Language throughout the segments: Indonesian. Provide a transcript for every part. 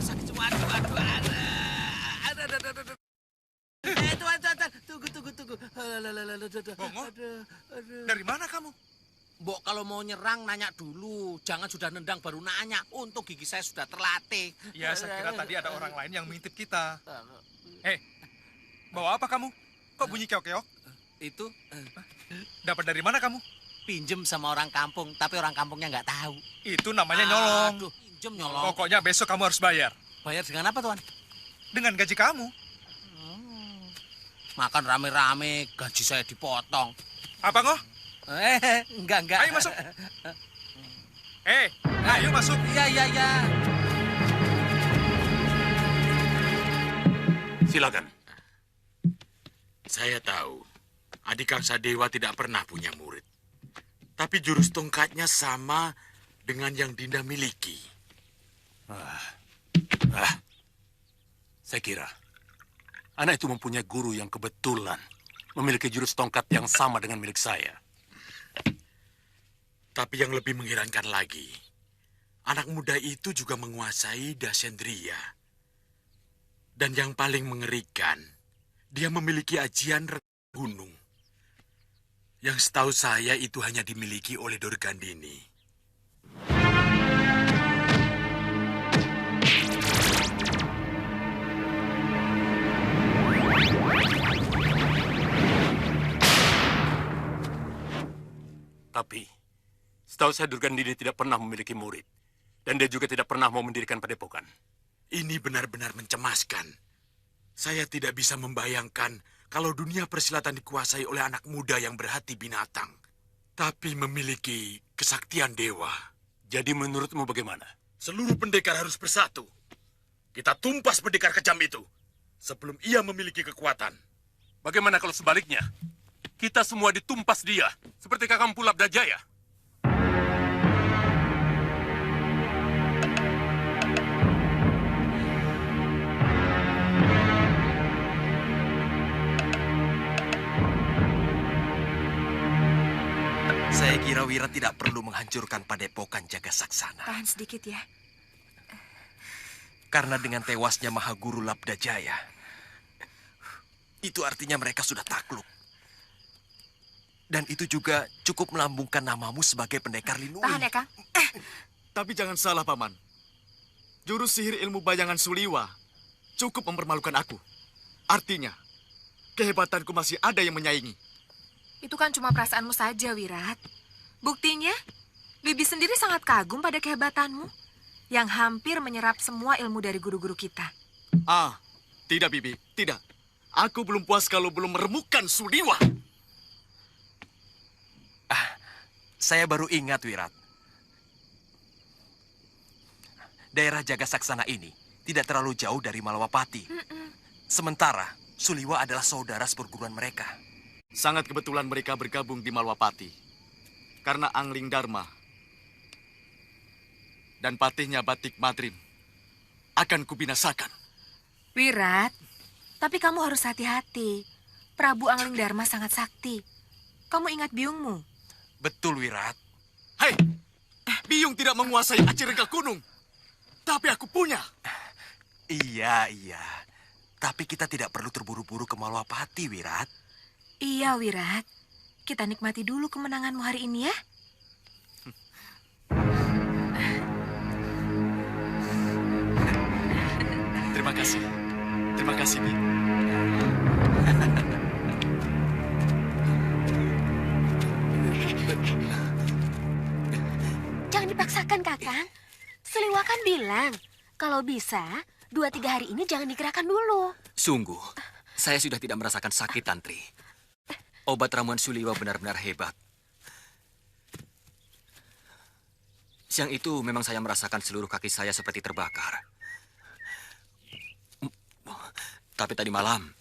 Sakit semua. Aduh. Tuan. Tunggu. Bongo, dari mana kamu? Mbok kalau mau nyerang nanya dulu. Jangan sudah nendang baru nanya. Untung gigi saya sudah terlatih. Ya, saya kira tadi ada orang lain yang mengintip kita. Bawa apa kamu? Kok bunyi keok-keok? Itu Dapat dari mana kamu? pinjem sama orang kampung, tapi orang kampungnya nggak tahu. Itu namanya nyolong. Aduh, pinjem nyolong. Pokoknya besok kamu harus bayar. Bayar dengan apa, Tuan? Dengan gaji kamu. Makan rame-rame, gaji saya dipotong. Apa ngoh? Enggak. Ayo masuk. Ayo masuk. Iya. Silakan. Saya tahu, adik Kangsa Dewa tidak pernah punya murid. Tapi jurus tongkatnya sama dengan yang Dinda miliki. Saya kira anak itu mempunyai guru yang kebetulan memiliki jurus tongkat yang sama dengan milik saya. Tapi yang lebih mengherankan lagi, anak muda itu juga menguasai Dasendria. Dan yang paling mengerikan, dia memiliki ajian gunung. Yang setahu saya itu hanya dimiliki oleh Dorgandini. Tapi setahu saya Durgandini tidak pernah memiliki murid. Dan dia juga tidak pernah mau mendirikan padepokan. Ini benar-benar mencemaskan. Saya tidak bisa membayangkan kalau dunia persilatan dikuasai oleh anak muda yang berhati binatang, tapi memiliki kesaktian dewa. Jadi menurutmu bagaimana? Seluruh pendekar harus bersatu. Kita tumpas pendekar kejam itu sebelum ia memiliki kekuatan. Bagaimana kalau sebaliknya? Kita semua ditumpas dia, seperti Kakang Pulabdajaya. Saya kira Wira tidak perlu menghancurkan padepokan Jagasaksana. Tahan sedikit ya. Karena dengan tewasnya Mahaguru Labdajaya, itu artinya mereka sudah takluk. Dan itu juga cukup melambungkan namamu sebagai pendekar Linui. Tahan ya, Kang. Tapi jangan salah, Paman. Jurus sihir ilmu bayangan Suliwa cukup mempermalukan aku. Artinya, kehebatanku masih ada yang menyaingi. Itu kan cuma perasaanmu saja, Wirat. Buktinya, Bibi sendiri sangat kagum pada kehebatanmu yang hampir menyerap semua ilmu dari guru-guru kita. Tidak, Bibi. Tidak. Aku belum puas kalau belum meremukkan Suliwa. Saya baru ingat, Wirat. Daerah Jagasaksana ini tidak terlalu jauh dari Malawapati. Sementara, Suliwa adalah saudara seperguruan mereka. Sangat kebetulan mereka bergabung di Malwapati. Karena Angling Dharma dan patihnya Batik Madrim akan kubinasakan. Wirat, tapi kamu harus hati-hati. Prabu Angling Dharma sangat sakti. Kamu ingat biungmu? Betul, Wirat. Hei, biung tidak menguasai aji rega gunung. Tapi aku punya. Iya. Tapi kita tidak perlu terburu-buru ke Malwapati, Wirat. Iya, Wirat. Kita nikmati dulu kemenanganmu hari ini ya. Terima kasih, Bi. kan, Kakang? Suliwa kan bilang, kalau bisa, 2-3 hari ini jangan digerakkan dulu. Sungguh, saya sudah tidak merasakan sakit, Tantri. Obat ramuan Suliwa benar-benar hebat. Siang itu memang saya merasakan seluruh kaki saya seperti terbakar. Tapi tadi malam,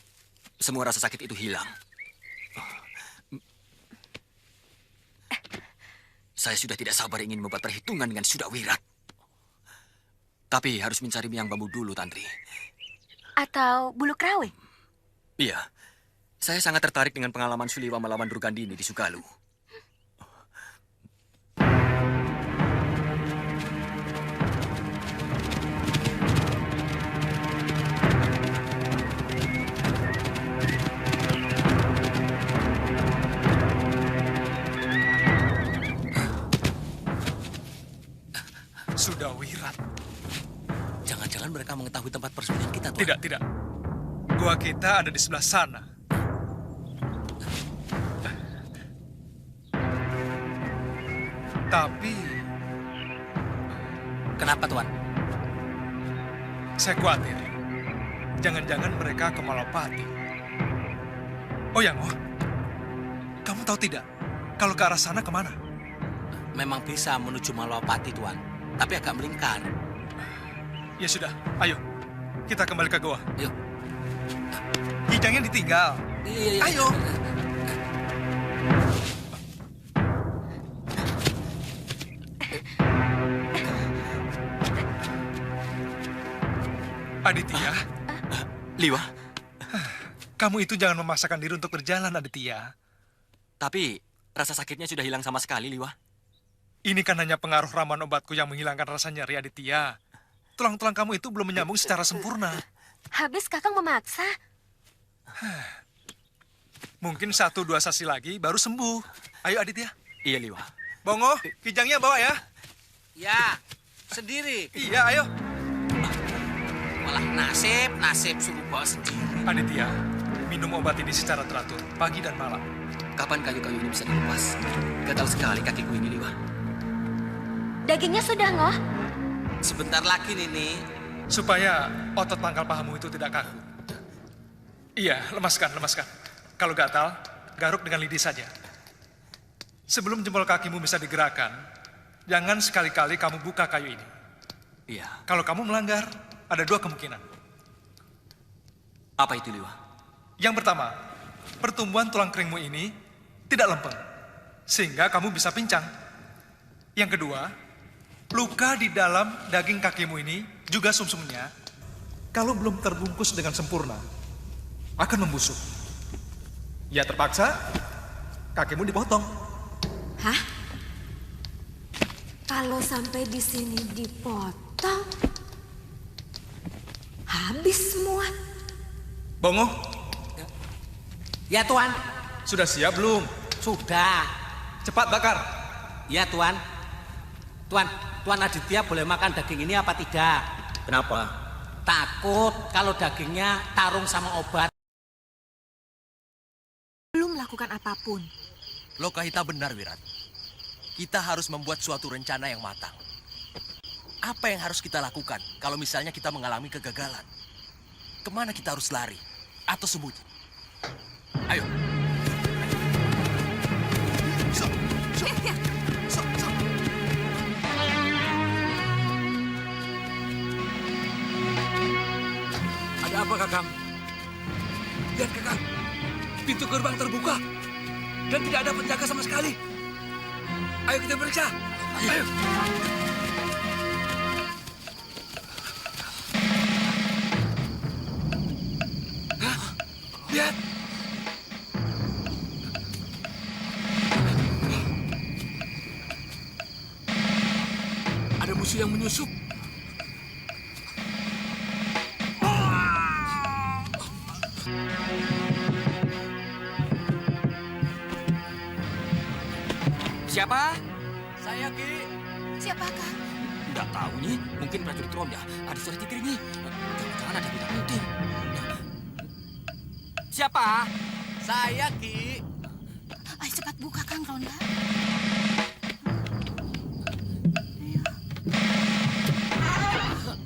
semua rasa sakit itu hilang. Saya sudah tidak sabar ingin membuat perhitungan dengan Sudawirat. Tapi harus mencari miang bambu dulu, Tantri. Atau bulu krawe? Iya, saya sangat tertarik dengan pengalaman Suliwa melawan Durgandini di Sugalu. Sudawirat. Jangan-jangan mereka mengetahui tempat persembunyian kita, Tuan. Tidak, tidak. Gua kita ada di sebelah sana. Tapi Kenapa, Tuan? saya khawatir. Jangan-jangan mereka ke Malapati. Oh ya, Ngoh. Kamu tahu tidak? Kalau ke arah sana kemana? Memang bisa menuju Malapati, Tuan. Tapi agak melingkar. Ya sudah, ayo. Kita kembali ke goa. Yuk. Kijangnya ditinggal. Iya. Ayo. Aditya, Liwa, kamu itu jangan memaksakan diri untuk berjalan, Aditya. tapi rasa sakitnya sudah hilang sama sekali, Liwa. Ini kan hanya pengaruh ramuan obatku yang menghilangkan rasa nyeri, Aditya. Tulang-tulang kamu itu belum menyambung secara sempurna. Habis Kakang memaksa. Mungkin 1-2 sesi lagi baru sembuh. Ayo, Aditya. Iya, Liwa. Bongo, kijangnya bawa ya. Ya, sendiri. Iya, ayo. Malah nasib suruh bawa sendiri. Aditya, minum obat ini secara teratur, pagi dan malam. Kapan kayu-kayu ini bisa dilepas? Gatal sekali kakiku ini, Liwa. Dagingnya sudah, Ngoh. Sebentar lagi, Nini. Supaya otot pangkal pahamu itu tidak kaku. Iya, lemaskan. Kalau gatal, garuk dengan lidi saja. Sebelum jempol kakimu bisa digerakkan, jangan sekali-kali kamu buka kayu ini. Iya. Kalau kamu melanggar, ada 2 kemungkinan. Apa itu, Liwa? Yang pertama, pertumbuhan tulang keringmu ini tidak lempeng, sehingga kamu bisa pincang. Yang kedua, luka di dalam daging kakimu ini, juga sumsumnya, kalau belum terbungkus dengan sempurna, akan membusuk. Ya terpaksa, kakimu dipotong. Hah? Kalau sampai di sini dipotong, habis semua. Bongo, Ya, Tuan. sudah siap belum? Sudah. Cepat bakar. Ya, Tuan. Tuan Aditya boleh makan daging ini apa tidak? Kenapa? Takut kalau dagingnya tarung sama obat. Belum melakukan apapun. Lokahita benar, Wirat. Kita harus membuat suatu rencana yang matang. Apa yang harus kita lakukan kalau misalnya kita mengalami kegagalan? Kemana kita harus lari? Atau sembunyi? Ayo. Ada apa, Kakang? Lihat, Kakang. Pintu gerbang terbuka. Dan tidak ada penjaga sama sekali. Ayo kita periksa. Ayo. Hah? Lihat. Ada musuh yang menyusup. Siapa? Saya, Ki. Siapakah? Tidak tahu nih, mungkin prajurit Ronda. Ada suara titir nih. Jangan-jangan ada bidang penting. Siapa? Saya, Ki. Ayo cepat buka, Kang Ronda.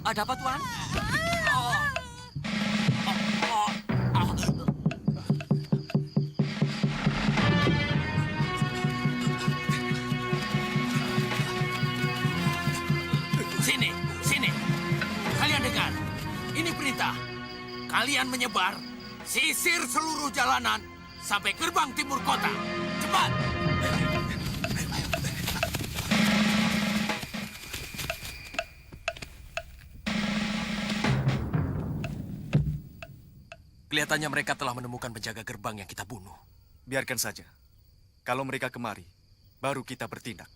Ada apa, Tuan? Sini, sini. Kalian dengar. Ini perintah. Kalian menyebar, sisir seluruh jalanan sampai gerbang timur kota. Cepat! Kelihatannya mereka telah menemukan penjaga gerbang yang kita bunuh. Biarkan saja. Kalau mereka kemari, baru kita bertindak.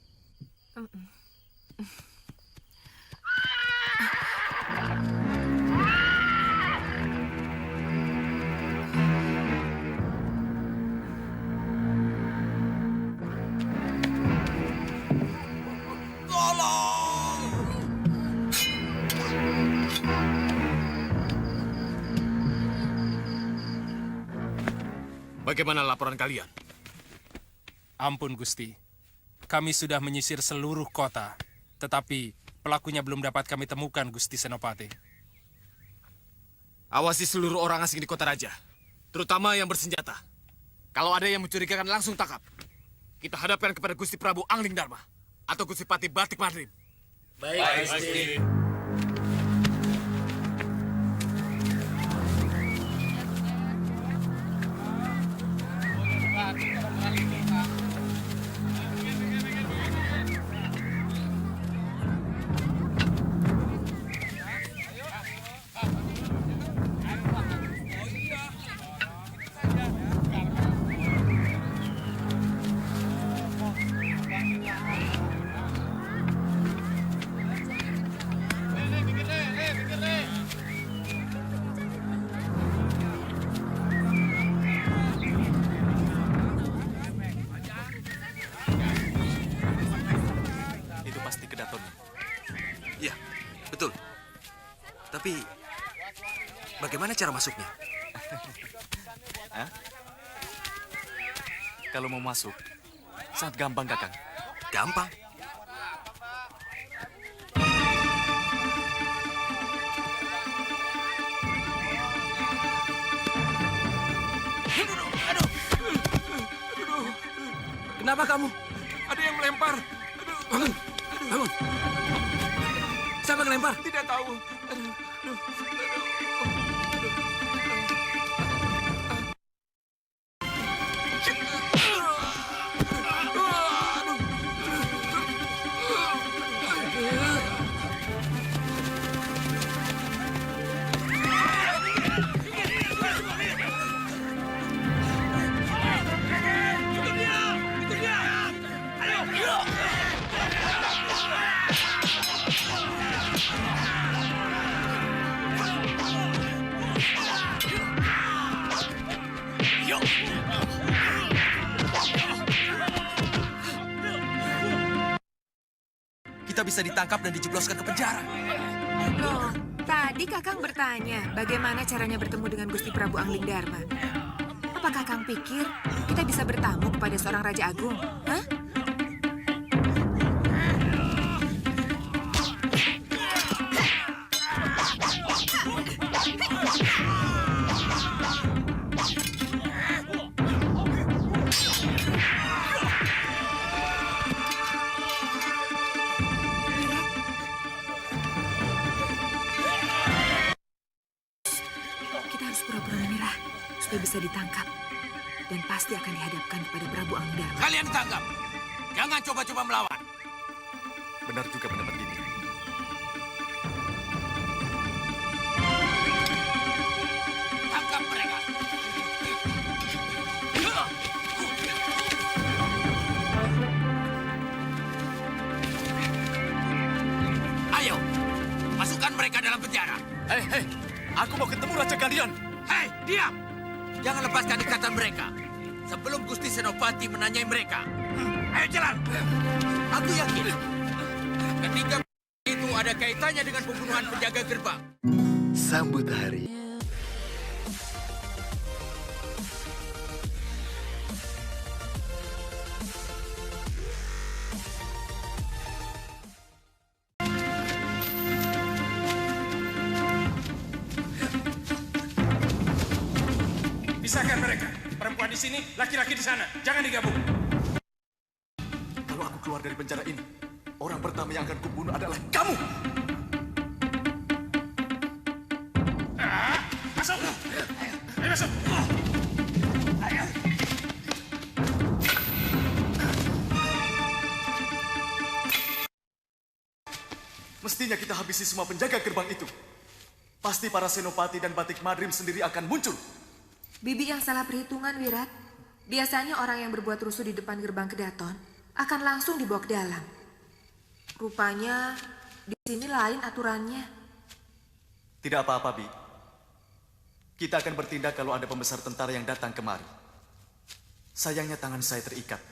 Bagaimana laporan kalian? Ampun, Gusti. Kami sudah menyisir seluruh kota, tetapi pelakunya belum dapat kami temukan, Gusti Senopati. Awasi seluruh orang asing di kota raja, terutama yang bersenjata. Kalau ada yang mencurigakan, langsung tangkap. Kita hadapkan kepada Gusti Prabu Angling Dharma atau Gusti Pati Batik Madrim. Baik, Gusti. Itu pasti kedatonnya. Iya, betul. Tapi bagaimana cara masuknya? Kalau mau masuk, sangat gampang, Kakang. Gampang. Kenapa kamu? Ada yang melempar. Bangun, bangun. Siapa yang lempar? Tidak tahu. Kita bisa ditangkap dan dijebloskan ke penjara. Loh, tadi Kakang bertanya bagaimana caranya bertemu dengan Gusti Prabu Angling Dharma. Apa Kakang pikir kita bisa bertamu kepada seorang Raja Agung? Hah? Kita harus pura-pura menyerah supaya bisa ditangkap. Dan pasti akan dihadapkan kepada Prabu Angling Dharma. Kalian tangkap. Jangan coba-coba melawan. Benar juga pendapat ini. Tangkap mereka. Ayo, masukkan mereka dalam penjara. Hei, aku mau ketemu raja kalian. Hei, diam! Jangan lepaskan ikatan mereka sebelum Gusti Senopati menanyai mereka. Ayo jalan. Aku yakin ketiga itu ada kaitannya dengan pembunuhan penjaga gerbang. Sambut hari. Pisahkan mereka. Perempuan di sini, laki-laki di sana. Jangan digabung. Kalau aku keluar dari penjara ini, orang pertama yang akan kubunuh adalah kamu. Masuk! Ayo masuk! Mestinya kita habisi semua penjaga gerbang itu. Pasti para senopati dan batik madrim sendiri akan muncul. Bibi yang salah perhitungan, Wirat. Biasanya orang yang berbuat rusuh di depan gerbang Kedaton akan langsung dibawa ke dalam. Rupanya di sini lain aturannya. Tidak apa-apa, Bi. Kita akan bertindak kalau ada pembesar tentara yang datang kemari. Sayangnya tangan saya terikat.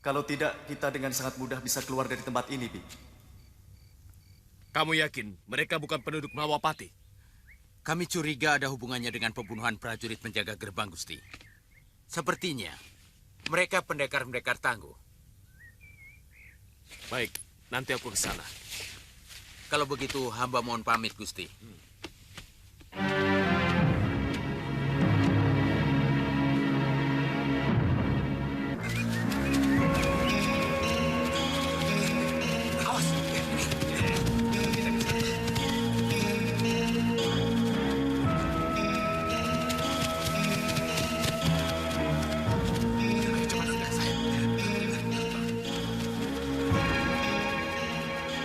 Kalau tidak, kita dengan sangat mudah bisa keluar dari tempat ini, Bi. Kamu yakin mereka bukan penduduk Mawapati? Kami curiga ada hubungannya dengan pembunuhan prajurit penjaga gerbang, Gusti. Sepertinya mereka pendekar-pendekar tangguh. Baik, nanti aku ke sana. Kalau begitu, hamba mohon pamit, Gusti.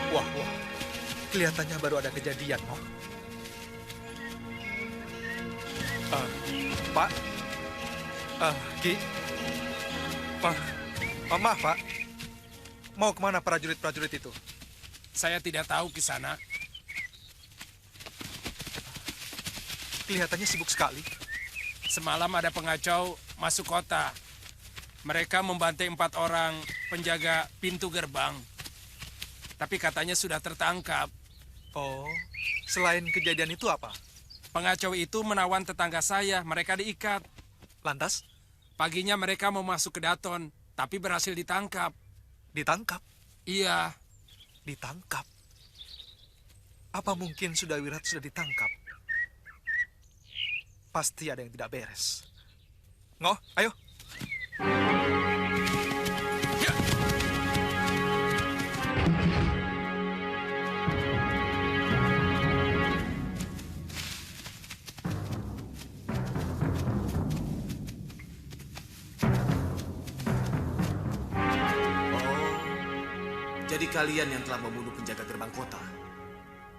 Wah, kelihatannya baru ada kejadian, Mo. Pak? Ki? Pak? Maaf, Pak. Mau kemana prajurit-prajurit itu? Saya tidak tahu, Kisanak. Kelihatannya sibuk sekali. Semalam ada pengacau masuk kota. Mereka membantai 4 orang penjaga pintu gerbang. Tapi katanya sudah tertangkap. Oh, selain kejadian itu apa? Pengacau itu menawan tetangga saya, mereka diikat. Lantas? Paginya mereka mau masuk ke Daton, tapi berhasil ditangkap. Ditangkap? Iya. Ditangkap? Apa mungkin Wirat sudah ditangkap? Pasti ada yang tidak beres. Ngoh, ayo. Jadi kalian yang telah membunuh penjaga gerbang kota?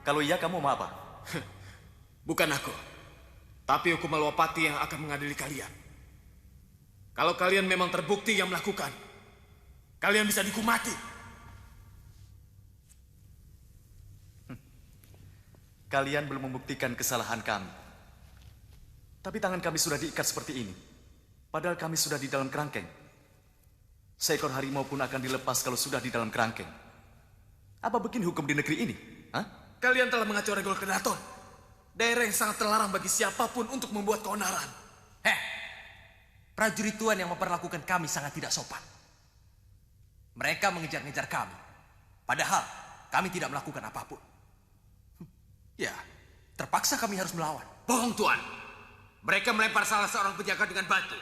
Kalau iya, kamu mau apa? Bukan aku, tapi hukum Malwapati yang akan mengadili kalian. Kalau kalian memang terbukti yang melakukan, kalian bisa dihukum mati. Kalian belum membuktikan kesalahan kami. Tapi tangan kami sudah diikat seperti ini. Padahal kami sudah di dalam kerangkeng. Seekor harimau pun akan dilepas kalau sudah di dalam kerangkeng. Apa begini hukum di negeri ini? Hah? Kalian telah mengacau regol Kedaton. Daerah yang sangat terlarang bagi siapapun untuk membuat keonaran. Prajurit Tuan yang memperlakukan kami sangat tidak sopan. Mereka mengejar-ngejar kami. Padahal kami tidak melakukan apapun. Ya, terpaksa kami harus melawan. Bohong, Tuan. Mereka melempar salah seorang penjaga dengan batu.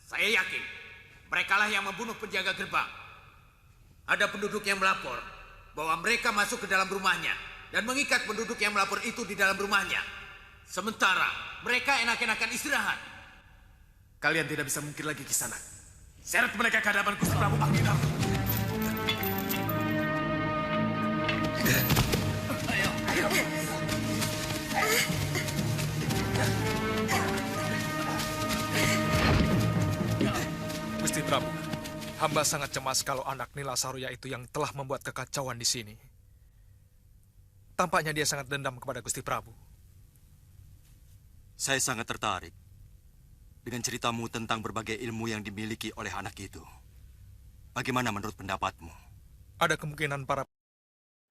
Saya yakin merekalah yang membunuh penjaga gerbang. Ada penduduk yang melapor bahwa mereka masuk ke dalam rumahnya dan mengikat penduduk yang melapor itu di dalam rumahnya. Sementara mereka enak-enakan istirahat. Kalian tidak bisa mungkin lagi ke sana. Seret mereka ke hadapan Gusti Prabu Angginang. Gusti Prabu, hamba sangat cemas kalau anak Nila Saruya itu yang telah membuat kekacauan di sini. Tampaknya dia sangat dendam kepada Gusti Prabu. Saya sangat tertarik dengan ceritamu tentang berbagai ilmu yang dimiliki oleh anak itu. Bagaimana menurut pendapatmu? Ada kemungkinan para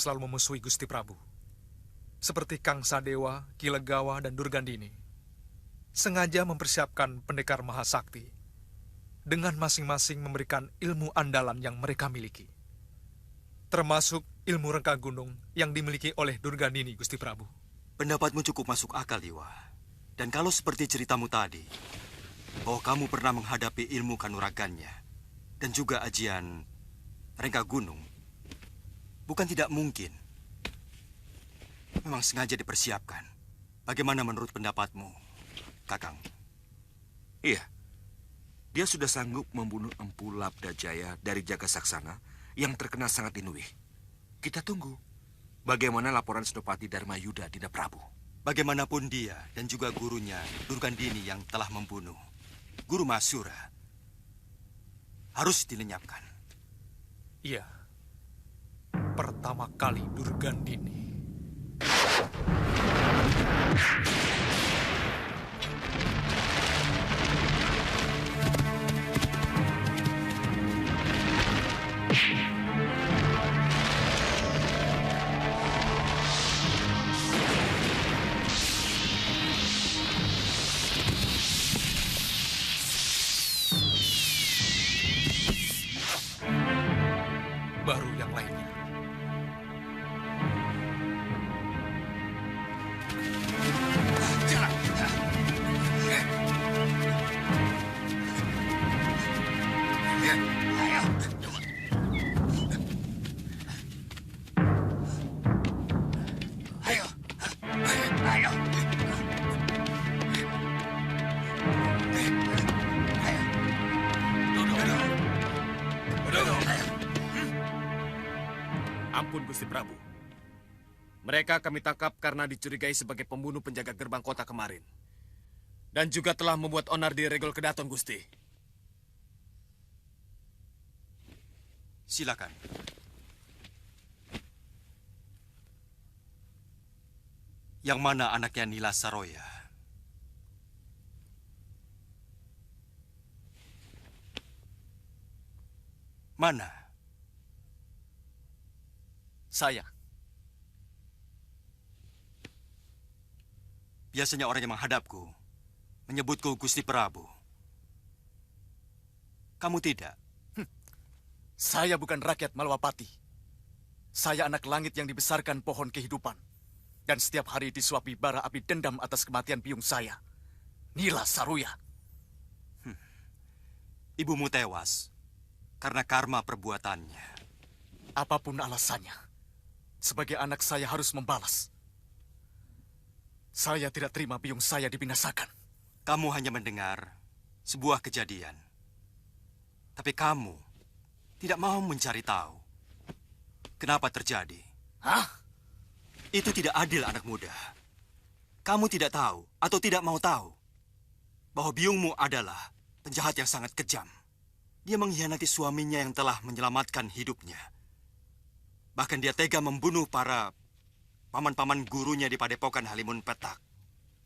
selalu memusuhi Gusti Prabu. Seperti Kang Sadewa, Ki Legawa, dan Durgandini. Sengaja mempersiapkan pendekar mahasakti dengan masing-masing memberikan ilmu andalan yang mereka miliki. Termasuk ilmu rengka gunung yang dimiliki oleh Durgandini, Gusti Prabu. Pendapatmu cukup masuk akal, Iwa. Dan kalau seperti ceritamu tadi, bahwa kamu pernah menghadapi ilmu kanuragannya, dan juga ajian rengga gunung, bukan tidak mungkin. Memang sengaja dipersiapkan. Bagaimana menurut pendapatmu, Kakang? Iya. Dia sudah sanggup membunuh Empu Labdajaya dari Jaga Saksana yang terkenal sangat inuih. Kita tunggu bagaimana laporan Senopati Dharmayuda, Dinda Prabu. Bagaimanapun dia dan juga gurunya, Durgandini yang telah membunuh Guru Masura, harus dilenyapkan. Iya. Pertama kali Durgandini. Baru yang lainnya. Ampun, Gusti Prabu. Mereka kami tangkap karena dicurigai sebagai pembunuh penjaga gerbang kota kemarin. Dan juga telah membuat onar di Regol Kedaton, Gusti. Silakan. Yang mana anaknya Nila Saroya? Mana? Saya. Biasanya orang yang menghadapku menyebutku Gusti Prabu. Kamu tidak? Saya bukan rakyat Malwapati. Saya anak langit yang dibesarkan pohon kehidupan. Dan setiap hari disuapi bara api dendam atas kematian biung saya, Nila Saruya. Ibumu tewas karena karma perbuatannya. Apapun alasannya, sebagai anak saya harus membalas. Saya tidak terima biung saya dibinasakan. Kamu hanya mendengar sebuah kejadian. Tapi kamu tidak mau mencari tahu kenapa terjadi. Hah? Itu tidak adil, anak muda. Kamu tidak tahu atau tidak mau tahu bahwa biungmu adalah penjahat yang sangat kejam. Dia mengkhianati suaminya yang telah menyelamatkan hidupnya. Bahkan dia tega membunuh para paman-paman gurunya di Padepokan Halimun Petak,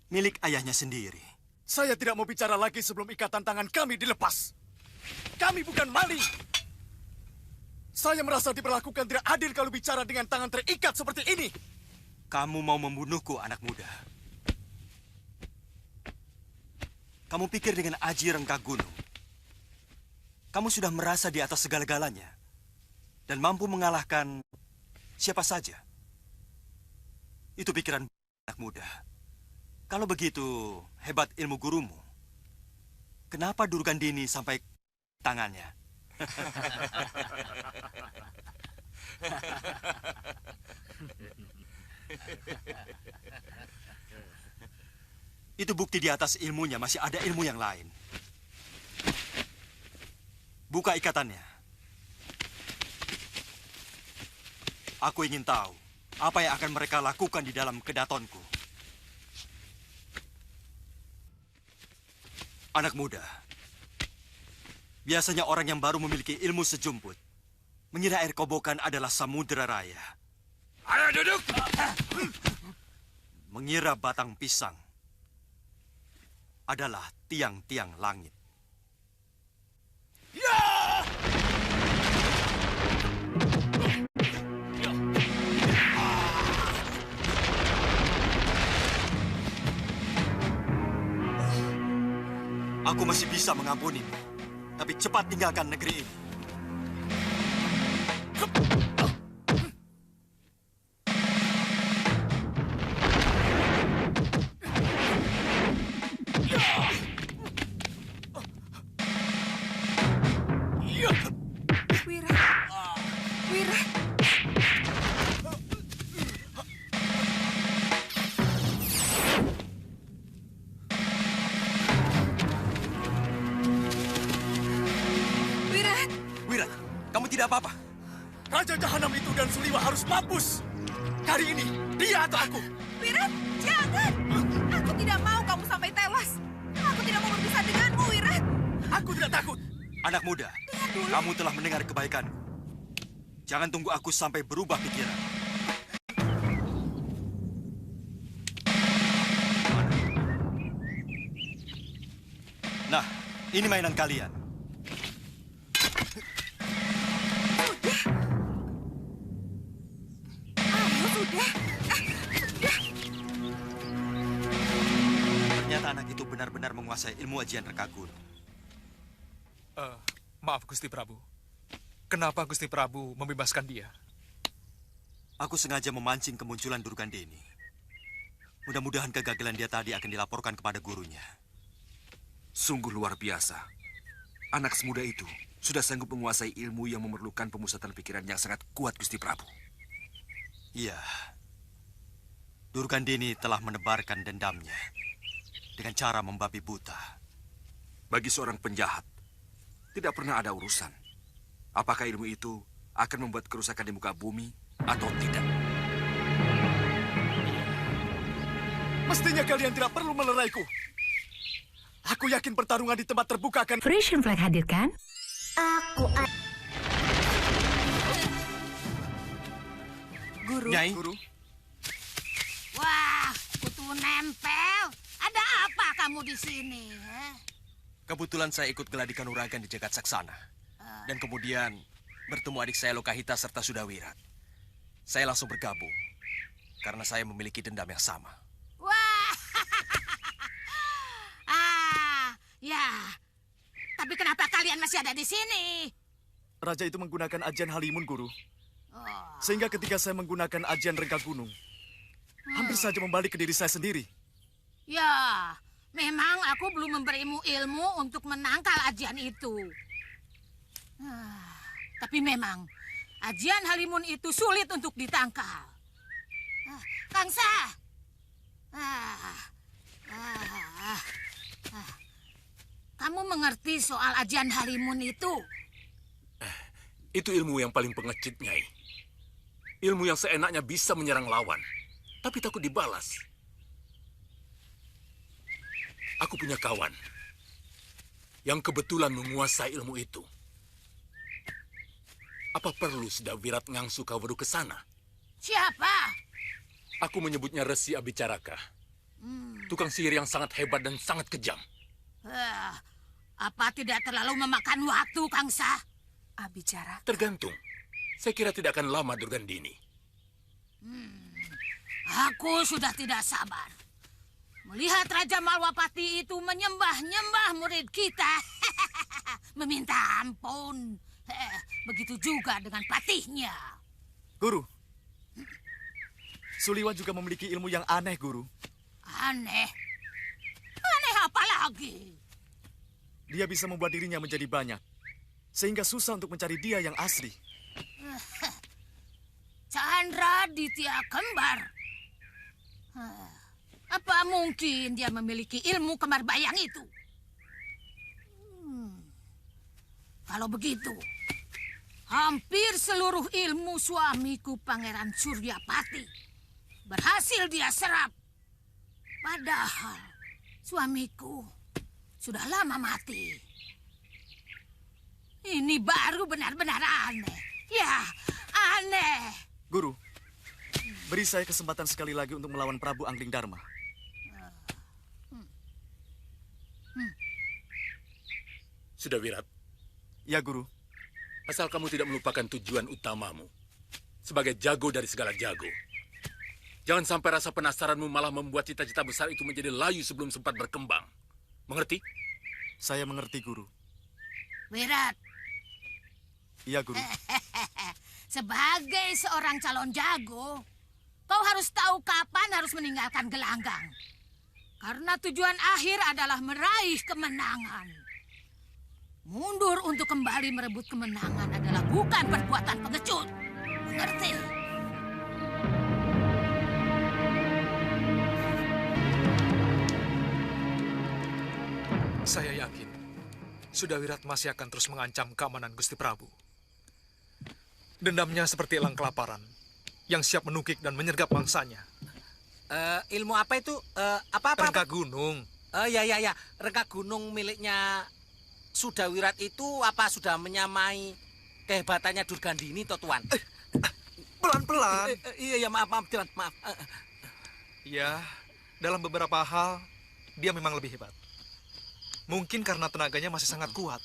milik ayahnya sendiri. Saya tidak mau bicara lagi sebelum ikatan tangan kami dilepas. Kami bukan maling. Saya merasa diperlakukan tidak adil kalau bicara dengan tangan terikat seperti ini. Kamu mau membunuhku, anak muda. Kamu pikir dengan Aji Rengga Gunung, kamu sudah merasa di atas segala-galanya dan mampu mengalahkan siapa saja. Itu pikiran anak muda. Kalau begitu hebat ilmu gurumu, kenapa Durgandini sampai tangannya? Itu bukti di atas ilmunya masih ada ilmu yang lain. Buka ikatannya. Aku ingin tahu apa yang akan mereka lakukan di dalam kedatonku. Anak muda, biasanya orang yang baru memiliki ilmu sejumput mengira air kobokan adalah samudera raya. Ayo duduk! Mengira batang pisang adalah tiang-tiang langit. Aku masih bisa mengampunimu, tapi cepat tinggalkan negeri ini. tidak apa-apa. Raja Jahanam itu dan Suliwa harus mampus. Kali ini, dia atau aku. Wirat, jangan! Aku tidak mau kamu sampai tewas. Aku tidak mau berpisah denganmu, Wirat. Aku tidak takut. Anak muda, kamu telah mendengar kebaikan. Jangan tunggu aku sampai berubah pikiran. Nah, ini mainan kalian. Ternyata anak itu benar-benar menguasai ilmu ajian reka gunung. Maaf Gusti Prabu. Kenapa Gusti Prabu membebaskan dia? Aku sengaja memancing kemunculan Durgandeni. Mudah-mudahan kegagalan dia tadi akan dilaporkan kepada gurunya. Sungguh luar biasa. Anak semuda itu sudah sanggup menguasai ilmu yang memerlukan pemusatan pikiran yang sangat kuat, Gusti Prabu. Iya. Durgandeni telah menebarkan dendamnya dengan cara membabi buta. Bagi seorang penjahat, tidak pernah ada urusan apakah ilmu itu akan membuat kerusakan di muka bumi atau tidak. Mestinya kalian tidak perlu meleraiku. Aku yakin pertarungan di tempat terbuka akan... Frisian Flag hadirkan. Guru. Nyai. Guru. Wah, kutu nempel. Ada apa kamu di sini? Kebetulan saya ikut geladi kanuragan di Jagat Saksana. Dan kemudian bertemu adik saya Lokahita serta Sudawirat. Saya langsung bergabung. Karena saya memiliki dendam yang sama. Wah, ya. Tapi kenapa kalian masih ada di sini? Raja itu menggunakan ajian Halimun, Guru. Sehingga ketika saya menggunakan ajian rengga gunung, hampir saja membalik ke diri saya sendiri. Ya, memang aku belum memberimu ilmu untuk menangkal ajian itu. Tapi memang ajian Halimun itu sulit untuk ditangkal. Kangsa, kamu mengerti soal ajian Halimun itu? Itu ilmu yang paling pengecut, Nyai. Ilmu yang seenaknya bisa menyerang lawan, tapi takut dibalas. Aku punya kawan yang kebetulan menguasai ilmu itu. Apa perlu Sudawirat ngangsu Kaweru ke sana? Siapa? Aku menyebutnya Resi Abicaraka. Tukang sihir yang sangat hebat dan sangat kejam. Apa tidak terlalu memakan waktu, Kangsa? Abicaraka. Tergantung. Saya kira tidak akan lama, Durgandini. Aku sudah tidak sabar. Melihat Raja Malwapati itu menyembah-nyembah murid kita. Meminta ampun. Begitu juga dengan patihnya. Guru, Suliwa juga memiliki ilmu yang aneh, Guru. Aneh? Aneh apa lagi? Dia bisa membuat dirinya menjadi banyak, sehingga susah untuk mencari dia yang asli. Chandra Ditya Kembar. Apa mungkin dia memiliki ilmu kembar bayang itu? Kalau begitu, hampir seluruh ilmu suamiku Pangeran Suryapati berhasil dia serap. Padahal suamiku sudah lama mati. Ini baru benar-benar aneh. Ya, aneh. Guru, beri saya kesempatan sekali lagi untuk melawan Prabu Angling Dharma. Sudawirat. Ya, Guru. Asal kamu tidak melupakan tujuan utamamu. Sebagai jago dari segala jago. Jangan sampai rasa penasaranmu malah membuat cita-cita besar itu menjadi layu sebelum sempat berkembang. Mengerti? Saya mengerti, Guru. Wirat. Iya, Guru. Sebagai seorang calon jago, kau harus tahu kapan harus meninggalkan gelanggang. Karena tujuan akhir adalah meraih kemenangan. Mundur untuk kembali merebut kemenangan adalah bukan perbuatan pengecut. Mengerti? Saya yakin Sudawirat masih akan terus mengancam keamanan Gusti Prabu. Dendamnya seperti elang kelaparan yang siap menukik dan menyergap mangsanya. Ilmu apa itu? Apa? Rengka gunung. Ya. Rengka gunung miliknya Sudawirat itu apa sudah menyamai kehebatannya Durgandini, toh Tuan? Pelan-pelan. Iya, maaf, Tuan, maaf. Ya, dalam beberapa hal dia memang lebih hebat. Mungkin karena tenaganya masih sangat kuat.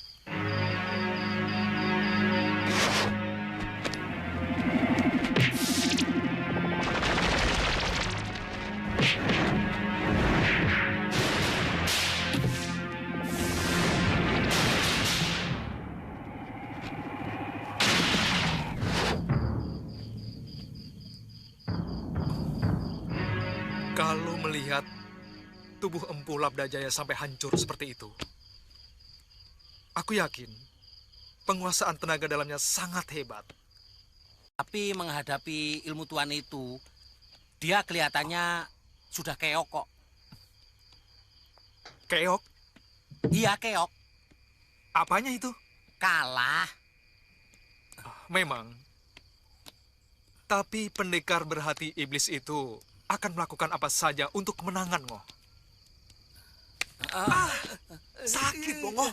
Kalau melihat tubuh Empu Labdajaya sampai hancur seperti itu, aku yakin penguasaan tenaga dalamnya sangat hebat. Tapi menghadapi ilmu Tuan itu, dia kelihatannya sudah keok kok. Keok? Iya, keok. Apanya itu? Kalah. Memang. Tapi pendekar berhati iblis itu akan melakukan apa saja untuk kemenangan, Ngoh. Sakit, Bongo.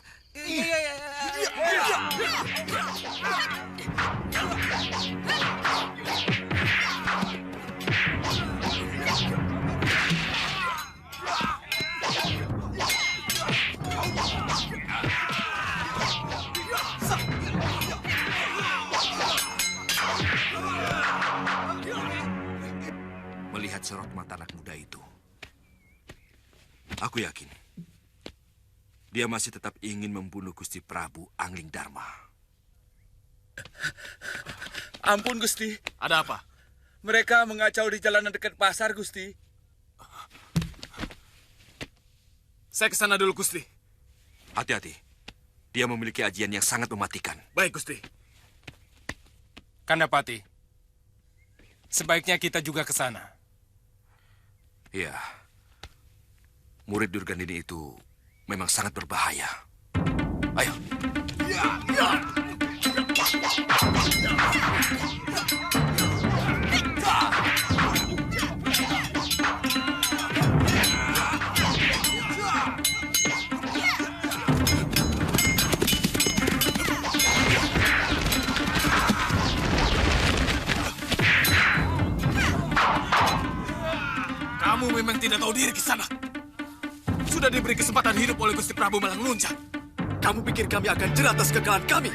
Melihat sorot mata anak muda itu, aku yakin dia masih tetap ingin membunuh Gusti Prabu Angling Dharma. Ampun, Gusti. Ada apa? Mereka mengacau di jalanan dekat pasar, Gusti. Saya ke sana dulu, Gusti. Hati-hati. Dia memiliki ajian yang sangat mematikan. Baik, Gusti. Kandapati, sebaiknya kita juga ke sana. Iya. Murid Durgandini itu memang sangat berbahaya. Ayo. Kamu memang tidak tahu diri, Kisanak. Sudah diberi kesempatan hidup oleh Gusti Prabu Malang Lunjang. Kamu pikir kami akan jerah atas kekalahan kami?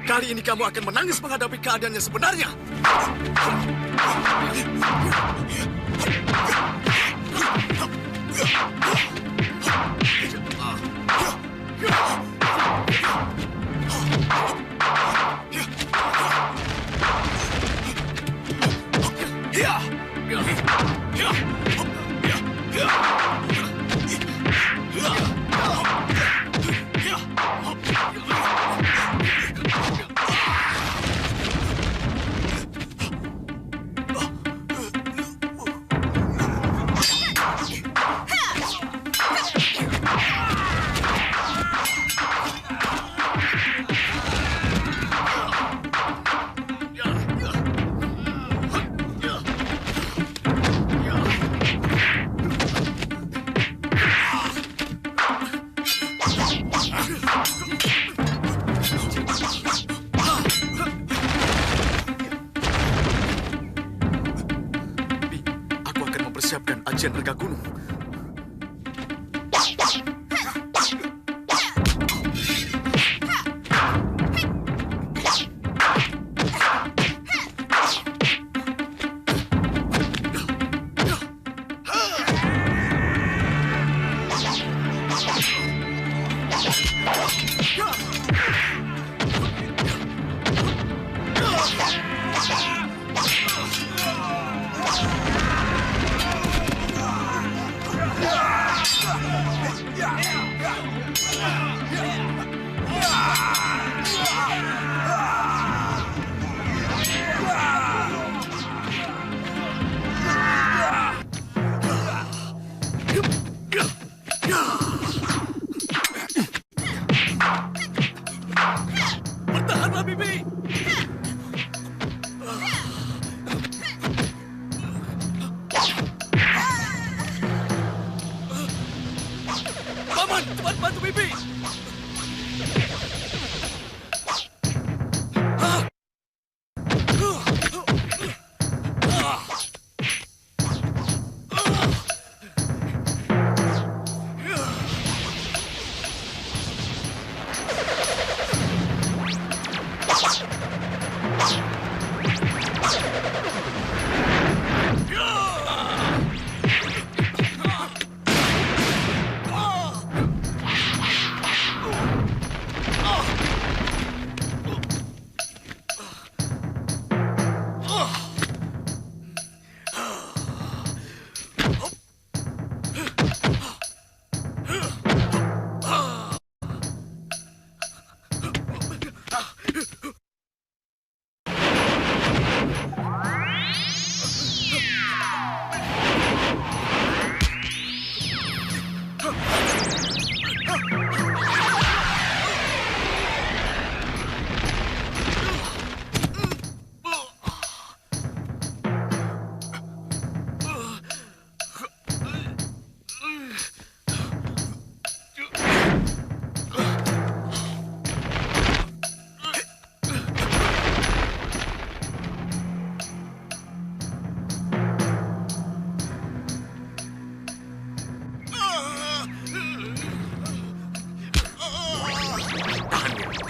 Kali ini kamu akan menangis menghadapi keadaan yang sebenarnya. Siapkan ajian rengga gunung.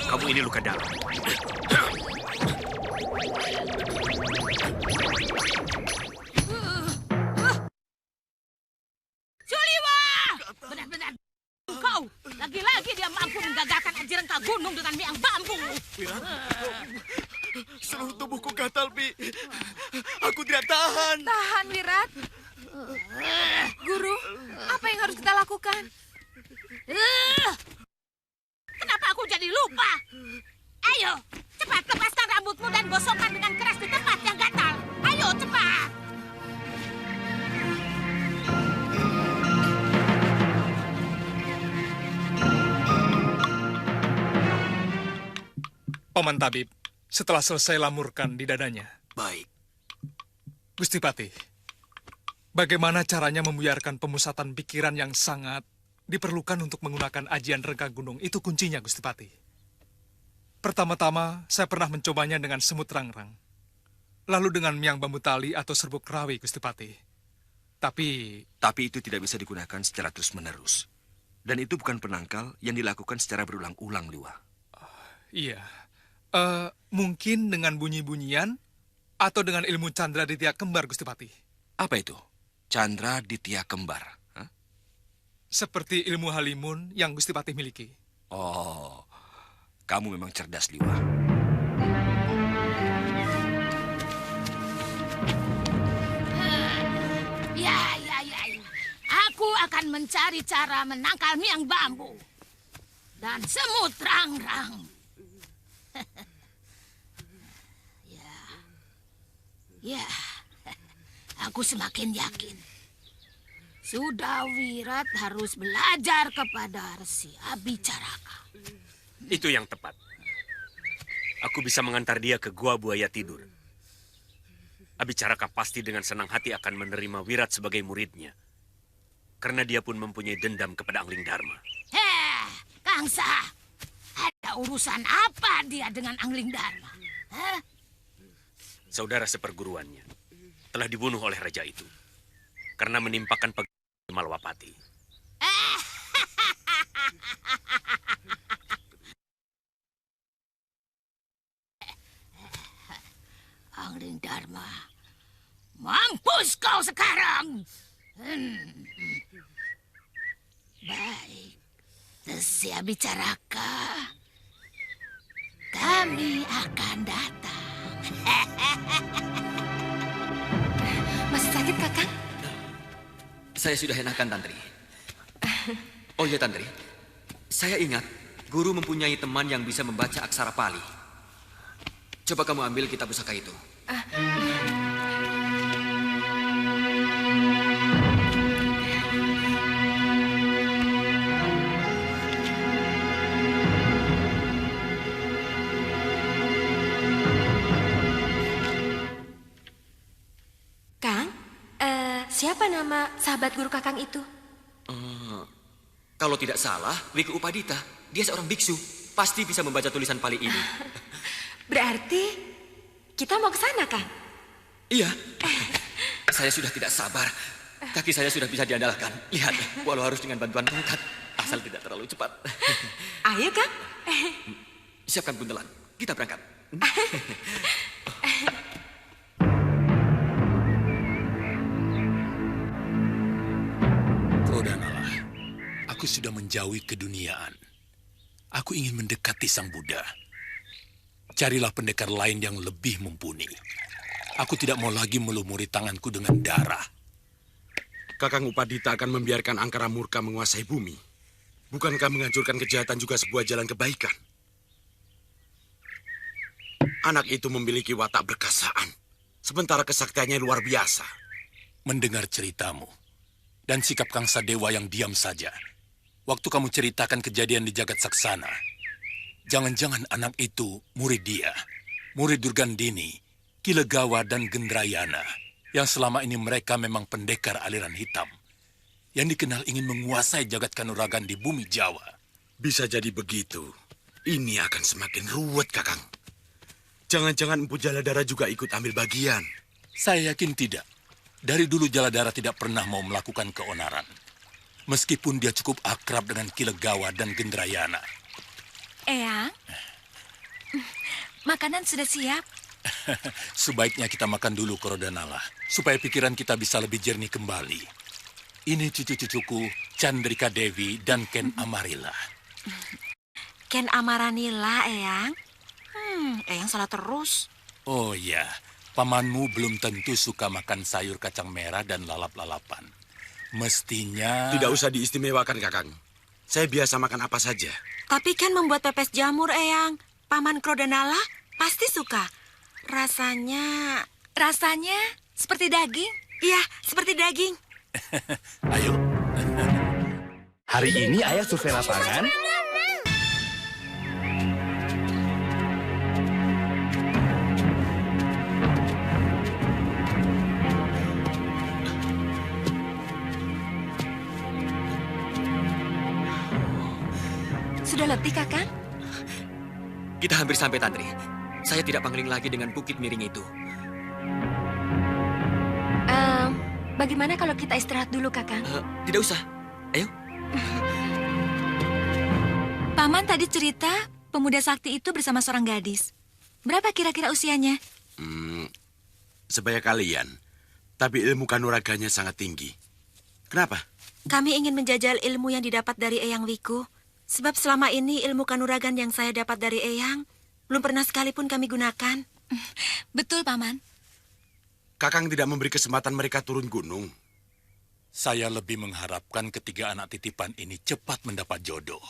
Kamu ini luka dalam. Suliwa! Benar-benar kau. Lagi-lagi dia mampu menggagalkan aji rengka gunung dengan miang bambu. Seluruh tubuhku gatal, Bi. Aku tidak tahan. Tahan, Wirat. Guru, apa yang harus kita lakukan? Kenapa aku jadi lupa? Ayo, cepat lepaskan rambutmu dan gosokkan dengan keras di tempat yang gatal. Ayo, cepat. Paman Tabib, setelah selesai lamurkan di dadanya. Baik. Gusti Patih, bagaimana caranya membuyarkan pemusatan pikiran yang sangat diperlukan untuk menggunakan ajian rengka gunung? Itu kuncinya, Gusti Patih. Pertama-tama, saya pernah mencobanya dengan semut rangrang. Lalu dengan miang bambu tali atau serbuk rawi, Gusti Patih. Tapi itu tidak bisa digunakan secara terus-menerus. Dan itu bukan penangkal yang dilakukan secara berulang-ulang, Liwa. Iya. Mungkin dengan bunyi-bunyian atau dengan ilmu candra ditya kembar, Gusti Patih. Apa itu? Candra ditya kembar? Seperti ilmu halimun yang Gusti Patih miliki. Oh, kamu memang cerdas, Liwa. Ya. Aku akan mencari cara menangkal miang bambu. Dan semut rangrang. Ya, aku semakin yakin. Sudah Wirat harus belajar kepada Resi Abicaraka. Itu yang tepat. Aku bisa mengantar dia ke gua buaya tidur. Abicaraka pasti dengan senang hati akan menerima Wirat sebagai muridnya. Karena dia pun mempunyai dendam kepada Angling Dharma. Kangsa, ada urusan apa dia dengan Angling Dharma? Saudara seperguruannya telah dibunuh oleh raja itu karena menimpakan pegawai Malwapati. Angling Dharma, mampus kau sekarang. Baik, Resi Abicaraka, kami akan datang. Masih sakit, Kakang? Saya sudah enakan, Tantri. Oh iya, Tantri. Saya ingat, guru mempunyai teman yang bisa membaca aksara Pali. Coba kamu ambil kitab pusaka itu. Siapa nama sahabat guru Kakang itu? Kalau tidak salah, Wiku Upadita. Dia seorang biksu. Pasti bisa membaca tulisan Pali ini. Berarti kita mau ke sana, Kang? Iya. Saya sudah tidak sabar. Kaki saya sudah bisa diandalkan. Lihat, walau harus dengan bantuan tongkat. Asal tidak terlalu cepat. Ayo, Kang. Siapkan buntelan. Kita berangkat. Prodanalah, aku sudah menjauhi keduniaan. Aku ingin mendekati Sang Buddha. Carilah pendekar lain yang lebih mumpuni. Aku tidak mau lagi melumuri tanganku dengan darah. Kakang Upadita akan membiarkan angkara murka menguasai bumi. Bukankah menghancurkan kejahatan juga sebuah jalan kebaikan? Anak itu memiliki watak berkasaan, sementara kesaktiannya luar biasa. Mendengar ceritamu dan sikap Kang Sadewa yang diam saja, waktu kamu ceritakan kejadian di Jagat Saksana, jangan-jangan anak itu murid dia, murid Durgandini, Kilegawa, dan Gendrayana, yang selama ini mereka memang pendekar aliran hitam, yang dikenal ingin menguasai Jagat Kanuragan di bumi Jawa. Bisa jadi begitu. Ini akan semakin ruwet, Kakang. Jangan-jangan Empu Jaladara juga ikut ambil bagian. Saya yakin tidak. Dari dulu Jaladara tidak pernah mau melakukan keonaran. Meskipun dia cukup akrab dengan Kilegawa dan Gendrayana. Eyang, makanan sudah siap. Sebaiknya kita makan dulu, Korodanala, supaya pikiran kita bisa lebih jernih kembali. Ini cucu-cucuku, Chandrika Devi dan Ken Amarila. Ken Amaranila, Eyang. Eyang salah terus. Oh ya, pamanmu belum tentu suka makan sayur kacang merah dan lalap-lalapan. Mestinya... Tidak usah diistimewakan, Kakang. Saya biasa makan apa saja. Tapi kan membuat pepes jamur, Eyang. Paman Krodanala pasti suka. Rasanya seperti daging. Iya, seperti daging. Ayo. Hari ini ayah survei lapangan. Sudah letih, Kakang? Kita hampir sampai, Tantri. Saya tidak pangling lagi dengan bukit miring itu. Bagaimana kalau kita istirahat dulu, Kakang? Tidak usah. Ayo. Paman tadi cerita pemuda sakti itu bersama seorang gadis. Berapa kira-kira usianya? Sebaya kalian. Tapi ilmu kanuraganya sangat tinggi. Kenapa? Kami ingin menjajal ilmu yang didapat dari Eyang Wiku. Sebab selama ini ilmu kanuragan yang saya dapat dari Eyang belum pernah sekalipun kami gunakan. Betul, Paman. Kakang tidak memberi kesempatan mereka turun gunung. Saya lebih mengharapkan ketiga anak titipan ini cepat mendapat jodoh.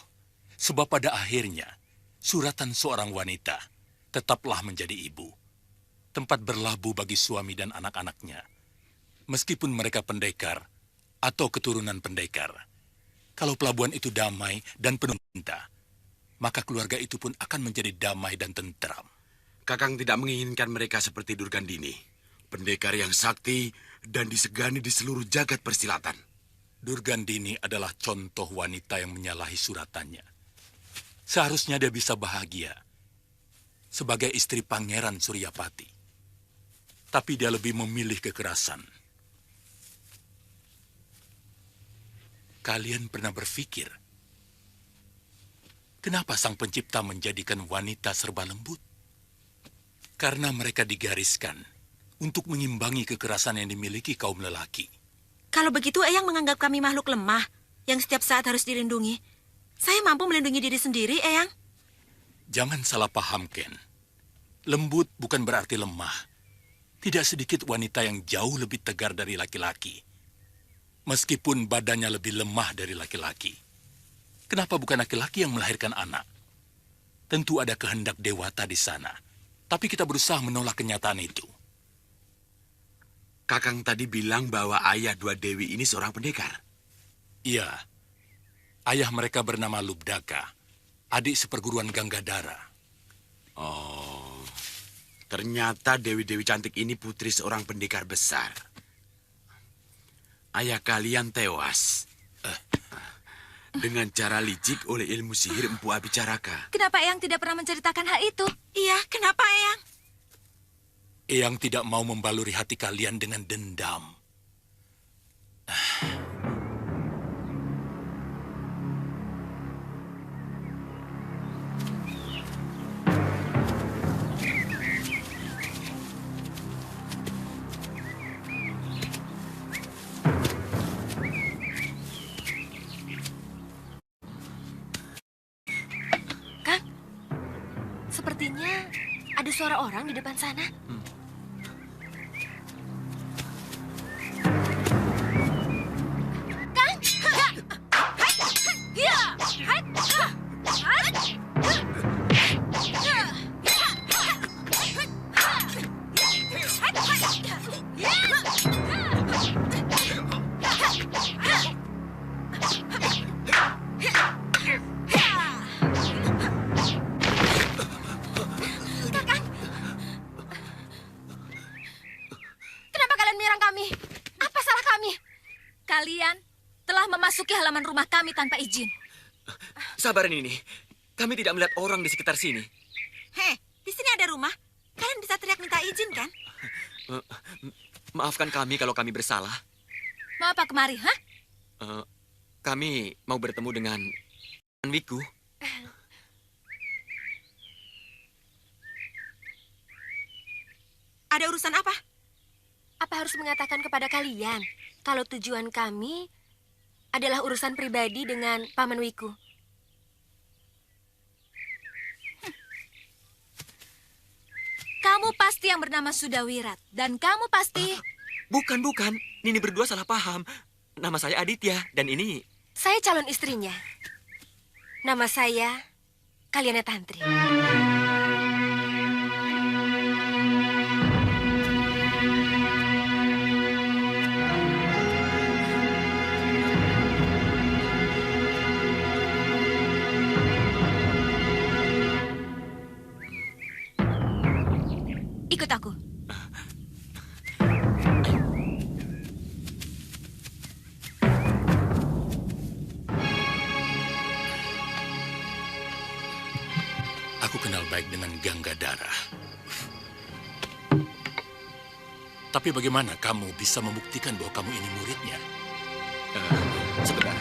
Sebab pada akhirnya, suratan seorang wanita tetaplah menjadi ibu. Tempat berlabuh bagi suami dan anak-anaknya. Meskipun mereka pendekar atau keturunan pendekar. Kalau pelabuhan itu damai dan penuh cinta, maka keluarga itu pun akan menjadi damai dan tentram. Kakang tidak menginginkan mereka seperti Durgandini. Pendekar yang sakti dan disegani di seluruh jagat persilatan. Durgandini adalah contoh wanita yang menyalahi suratannya. Seharusnya dia bisa bahagia sebagai istri Pangeran Suryapati. Tapi dia lebih memilih kekerasan. Kalian pernah berpikir, kenapa Sang Pencipta menjadikan wanita serba lembut? Karena mereka digariskan untuk mengimbangi kekerasan yang dimiliki kaum lelaki. Kalau begitu, Eyang menganggap kami makhluk lemah yang setiap saat harus dilindungi. Saya mampu melindungi diri sendiri, Eyang. Jangan salah paham, Ken. Lembut bukan berarti lemah. Tidak sedikit wanita yang jauh lebih tegar dari laki-laki. Meskipun badannya lebih lemah dari laki-laki. Kenapa bukan laki-laki yang melahirkan anak? Tentu ada kehendak dewata di sana. Tapi kita berusaha menolak kenyataan itu. Kakang tadi bilang bahwa ayah dua dewi ini seorang pendekar. Iya. Ayah mereka bernama Lubdaka, adik seperguruan Ganggadara. Oh, ternyata dewi-dewi cantik ini putri seorang pendekar besar. Ayah kalian tewas dengan cara licik oleh ilmu sihir Empu Abicaraka. Kenapa Eyang tidak pernah menceritakan hal itu? Iya, kenapa Eyang? Eyang tidak mau membaluri hati kalian dengan dendam. Sepertinya ada suara orang di depan sana. Kalian telah memasuki halaman rumah kami tanpa izin. Sabar ini. Kami tidak melihat orang di sekitar sini. Hei, di sini ada rumah. Kalian bisa teriak minta izin, kan? Maafkan kami kalau kami bersalah. Mau apa kemari, ha? Kami mau bertemu dengan Wiku. Ada urusan apa? Apa harus mengatakan kepada kalian kalau tujuan kami adalah urusan pribadi dengan Paman Wiku? Kamu pasti yang bernama Sudawirat. Dan kamu pasti... Bukan. Nini berdua salah paham. Nama saya Aditya, dan ini... Saya calon istrinya. Nama saya Kalyana Tantri. Ikut aku. Aku kenal baik dengan Ganggadara. Tapi bagaimana kamu bisa membuktikan bahwa kamu ini muridnya? Sebentar.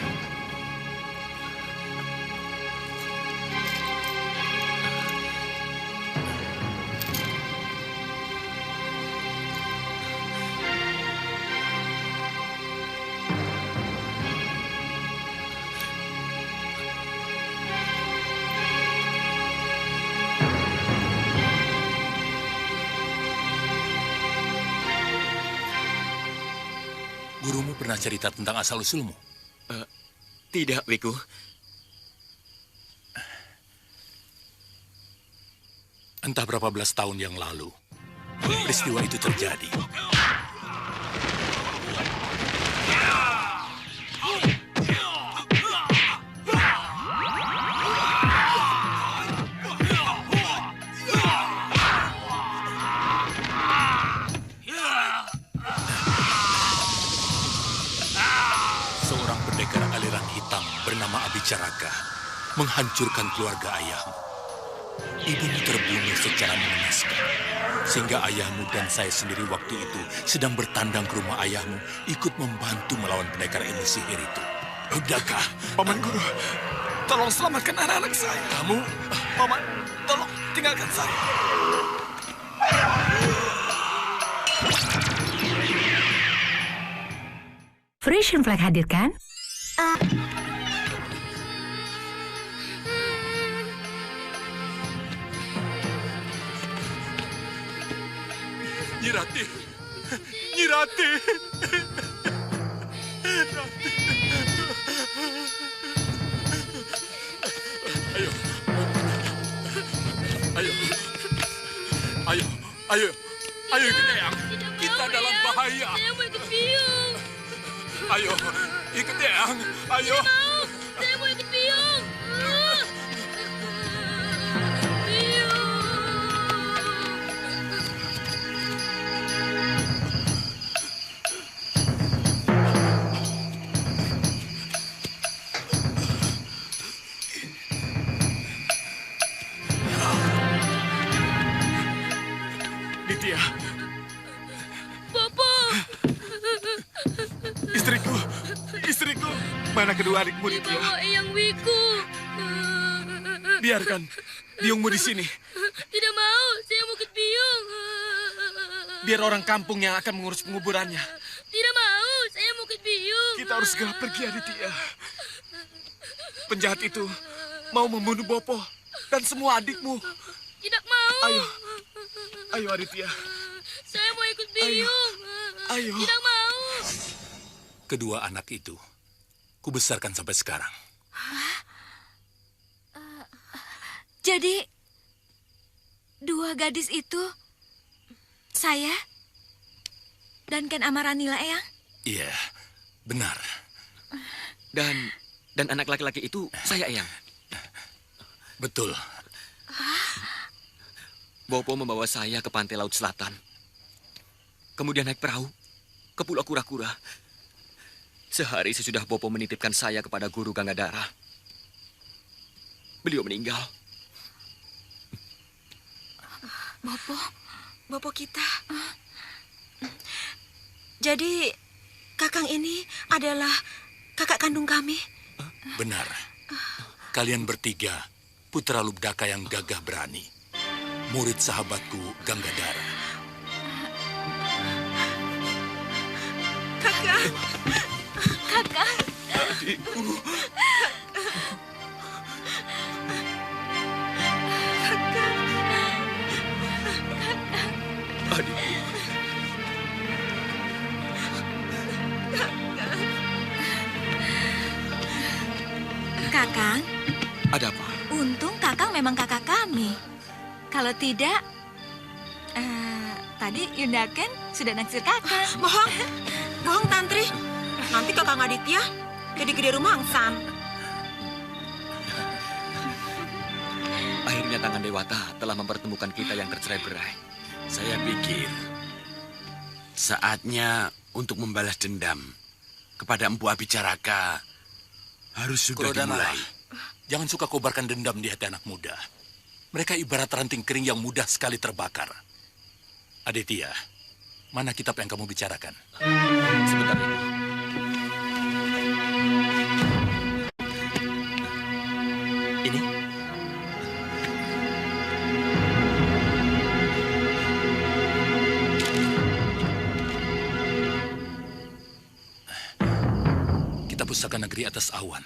Gurumu pernah cerita tentang asal-usulmu? Tidak, Wiku. Entah berapa belas tahun yang lalu, peristiwa itu terjadi. Bernama Abicaraka menghancurkan keluarga ayahmu. Ibumu terbunuh secara mengenaskan. Sehingga ayahmu dan saya sendiri waktu itu sedang bertandang ke rumah ayahmu ikut membantu melawan pendekar ilmu sihir itu. Udahkah? Paman Guru, tolong selamatkan anak-anak saya. Kamu? Paman, tolong tinggalkan saya. Frisian Flag hadirkan Nyirati. Nyirati. Ayo. Ayo. Ayo. Ayo. Ayo ikut Eyang. Kita dalam bahaya. Saya mau ikut biung. Ayo. Ikut Eyang. Ayo. Saya mau ikut biung. Nitya. Bopo. Istriku. Mana kedua adikmu, Nitya? Bawa Eyang Wiku. Biarkan biungmu di sini. Tidak mau, saya mau ikut biung. Biar orang kampung yang akan mengurus penguburannya. Tidak mau, saya mau ikut biung. Kita harus segera pergi, Aditya. Penjahat itu mau membunuh Bopo dan semua adikmu. Tidak Ayo. Ayo Aditya. Saya mau ikut Biyung. Ayo. Tidak mau. Kedua anak itu, kubesarkan sampai sekarang. Jadi, dua gadis itu, saya dan Ken Amaranila, Eyang? Iya, benar. Dan anak laki-laki itu saya, Eyang. Betul. Bopo membawa saya ke pantai Laut Selatan. Kemudian naik perahu ke Pulau Kura-Kura. Sehari sesudah Bopo menitipkan saya kepada Guru Gangadara. Beliau meninggal. Bopo kita. Jadi, Kakang ini adalah kakak kandung kami? Benar. Kalian bertiga, putra Lubdaka yang gagah berani. Murid sahabatku Gangadara. Kakak. Kakak. Adikku. Adikku. Kakang, Ada apa? untung Kakang memang kakak kami. Kalau tidak, tadi Yunda Ken sudah naksir Kakang. Bohong. Bohong, Tantri. Nanti Kakang Aditya jadi gede rumangsan. Akhirnya tangan Dewata telah mempertemukan kita yang tercerai-berai. Saya pikir saatnya untuk membalas dendam kepada Empu Abicaraka harus sudah Kurodana, dimulai. jangan suka kobarkan dendam di hati anak muda. Mereka ibarat ranting kering yang mudah sekali terbakar. Aditya, mana kitab yang kamu bicarakan? Sebentar ini. Ini? Kitab Pusaka Negeri Atas Awan.